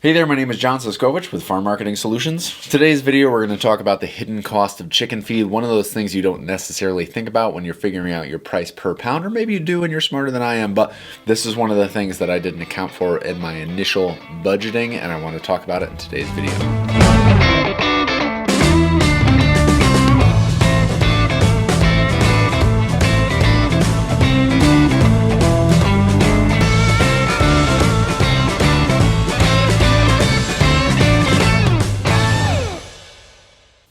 Hey there, my name is Suscovich with Farm Marketing Solutions. Today's video we're going to talk about the hidden cost of chicken feed, one of those things you don't necessarily think about when you're figuring out your price per pound, or maybe you do and you're smarter than I am, but this is one of the things that I didn't account for in my initial budgeting, and I want to talk about it in today's video.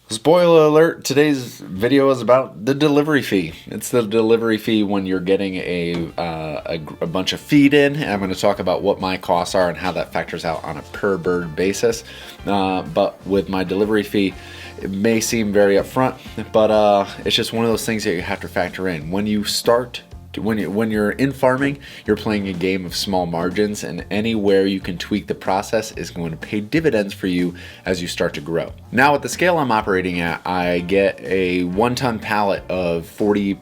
Spoiler alert, today's video is about the delivery fee. It's the delivery fee when you're getting a bunch of feed in. I'm going to talk about what my costs are and how that factors out on a per bird basis. But with my delivery fee, it may seem very upfront, but it's just one of those things that you have to factor in. When you're in farming, you're playing a game of small margins, and anywhere you can tweak the process is going to pay dividends for you as you start to grow. Now, at the scale I'm operating at, I get a 1 ton pallet of 40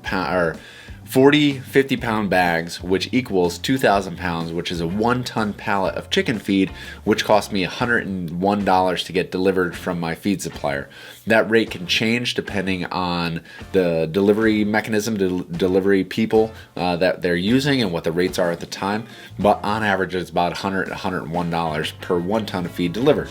50 pound bags, which equals 2,000 pounds, which is a 1 ton pallet of chicken feed, which cost me $101 to get delivered from my feed supplier. That rate can change depending on the delivery mechanism, delivery people that they're using and what the rates are at the time. But on average, it's about $100 to $101 per 1 ton of feed delivered.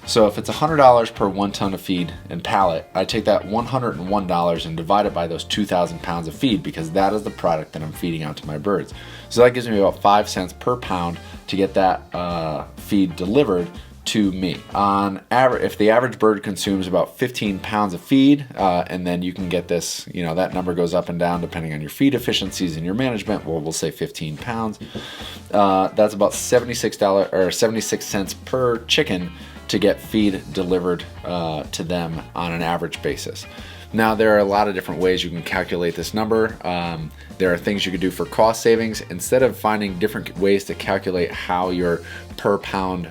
So if it's $100 per 1 ton of feed and pallet, I take that $101 and divide it by those 2,000 pounds of feed, because that is the product that I'm feeding out to my birds. So that gives me about 5 cents per pound to get that feed delivered to me. On average, if the average bird consumes about 15 pounds of feed, and then you can get this, that number goes up and down depending on your feed efficiencies and your management. Well, we'll say 15 pounds. That's about $76 or 76 cents per chicken to get feed delivered to them on an average basis. Now, there are a lot of different ways you can calculate this number. There are things you could do for cost savings. Instead of finding different ways to calculate how your per pound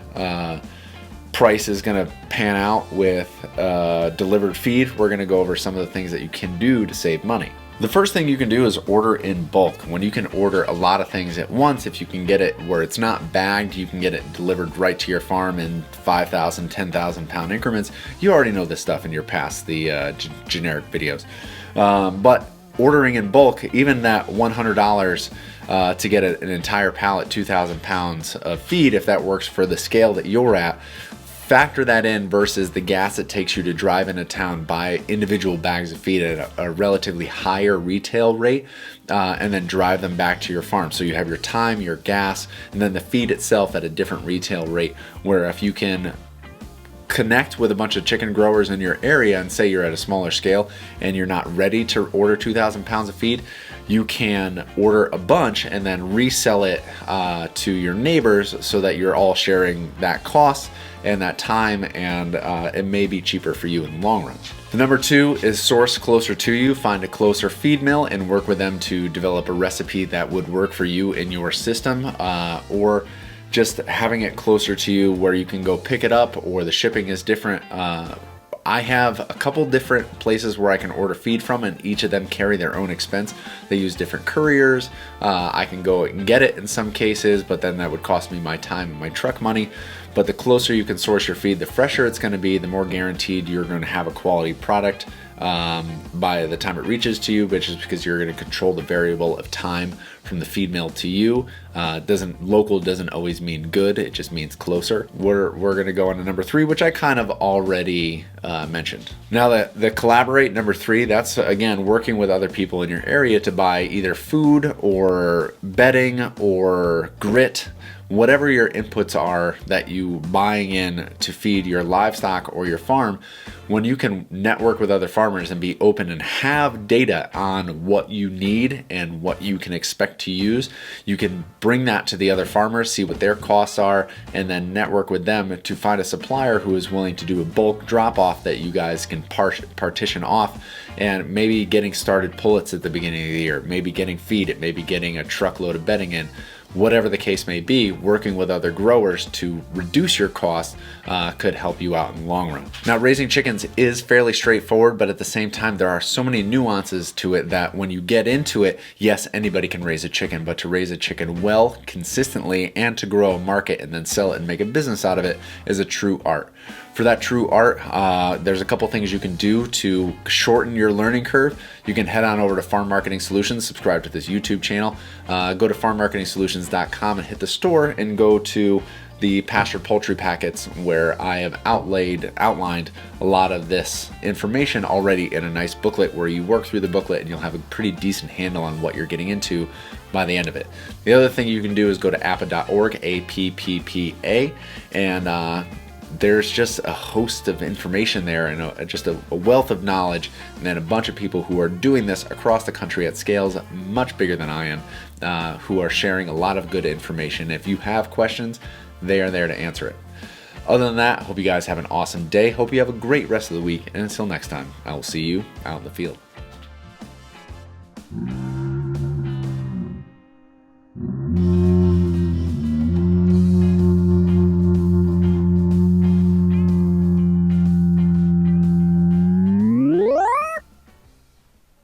price is going to pan out with delivered feed, we're going to go over some of the things that you can do to save money. The first thing you can do is order in bulk. When you can order a lot of things at once, if you can get it where it's not bagged, you can get it delivered right to your farm in 5,000, 10,000 pound increments. You already know this stuff and you're past the generic videos. But ordering in bulk, even that $100 to get an entire pallet, 2,000 pounds of feed, if that works for the scale that you're at, factor that in versus the gas it takes you to drive into town, buy individual bags of feed at a relatively higher retail rate, and then drive them back to your farm. So you have your time, your gas, and then the feed itself at a different retail rate, where if you can connect with a bunch of chicken growers in your area and say you're at a smaller scale and you're not ready to order 2,000 pounds of feed, you can order a bunch and then resell it to your neighbors so that you're all sharing that cost and that time, and it may be cheaper for you in the long run. The number 2 is source closer to you. Find a closer feed mill and work with them to develop a recipe that would work for you in your system, or just having it closer to you where you can go pick it up, or the shipping is different. I have a couple different places where I can order feed from, and each of them carry their own expense. They use different couriers. I can go and get it in some cases, but then that would cost me my time and my truck money. But the closer you can source your feed, the fresher it's going to be, the more guaranteed you're going to have a quality product by the time it reaches to you, which is because you're going to control the variable of time from the feed mill to you. Local doesn't always mean good, it just means closer. We're going to go on to number 3, which I kind of already mentioned. Now, the collaborate, number 3, that's again working with other people in your area to buy either food or bedding or grit, whatever your inputs are that you buying in to feed your livestock or your farm. When you can network with other farmers and be open and have data on what you need and what you can expect to use, you can bring that to the other farmers, see what their costs are, and then network with them to find a supplier who is willing to do a bulk drop off that you guys can partition off, and maybe getting started pullets at the beginning of the year, maybe getting feed, maybe getting a truckload of bedding in. whatever the case may be, working with other growers to reduce your costs could help you out in the long run. Now, raising chickens is fairly straightforward, but at the same time, there are so many nuances to it that when you get into it, yes, anybody can raise a chicken, but to raise a chicken well, consistently, and to grow a market and then sell it and make a business out of it is a true art. For that true art, there's a couple things you can do to shorten your learning curve. You can head on over to Farm Marketing Solutions, subscribe to this YouTube channel, go to farmmarketingsolutions.com and hit the store and go to the pastured poultry packets, where I have outlined a lot of this information already in a nice booklet, where you work through the booklet and you'll have a pretty decent handle on what you're getting into by the end of it. The other thing you can do is go to appa.org, APPPA, and there's just a host of information there, and just a wealth of knowledge, and then a bunch of people who are doing this across the country at scales much bigger than I am, who are sharing a lot of good information. If you have questions, they are there to answer it. Other than that, hope you guys have an awesome day. Hope you have a great rest of the week, and until next time, I will see you out in the field.